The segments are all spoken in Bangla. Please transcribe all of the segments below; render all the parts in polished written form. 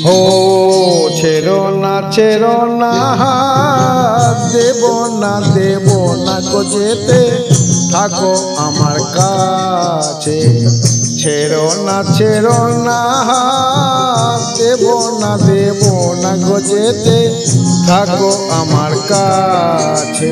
ও ছেড়ো না দেব না গো যেতে থাকো আমার কাছে। ছেড়ো না দেব না গো যেতে থাকো আমার কাছে।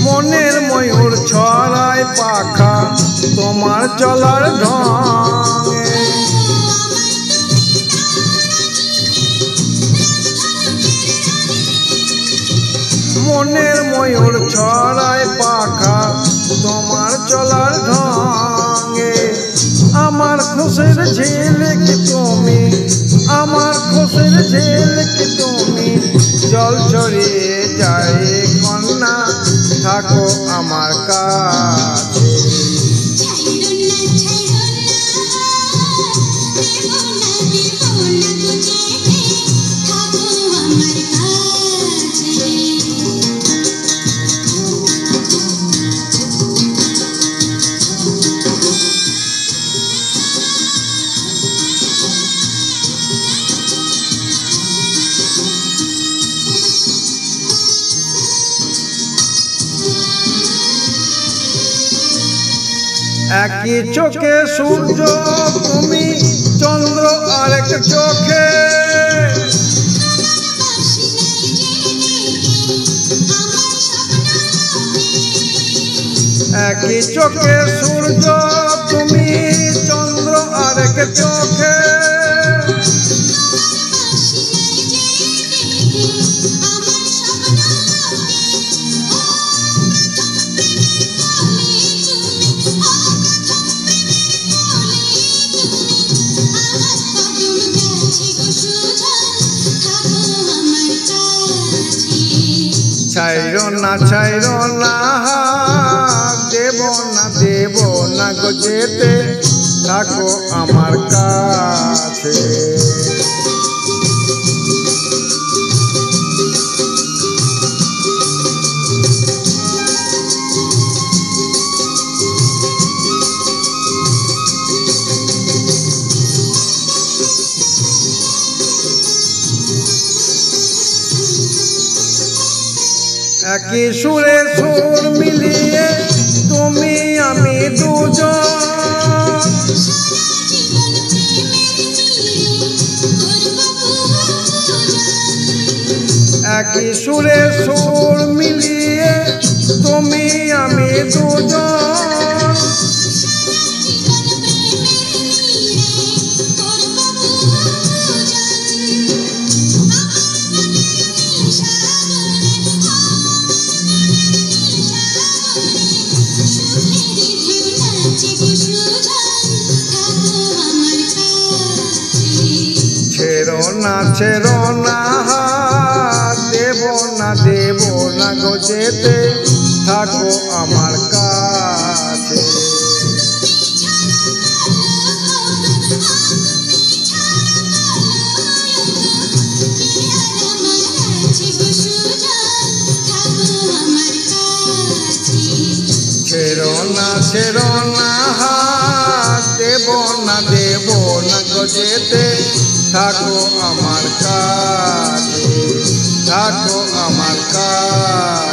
মনের ময়ূর ছড়ায় পাখা তোমার চলার ঢঙে। মনের ময়ূর ছড়ায় পাখা তোমার চলার ঢঙে। আমার খুশির ঝিলিক তুমি, আমার খুশির ঝিলিক তুমি, জল ছড়িয়ে যায় কন্যা থাকো আমার কাছে। একই চোখে সূর্য তুমি, চন্দ্র আরেক চোখে। একই চোখে সূর্য তুমি, চন্দ্র আরেক চোখে। ছাইরো না দেব না গো যেতে থাকো আমার কাছে। একই সুরে সুর মিলিয়ে তুমি আমি দুজন। একই সুরে সুর মিলিয়ে তুমি আমি দুজন। ছেড়ো না দেব না গো যেতে থাকো আমার কাছে। ছেড়ো না দেব না গো যেতে থাকো আমার কাছে, থাকো আমার কাছে।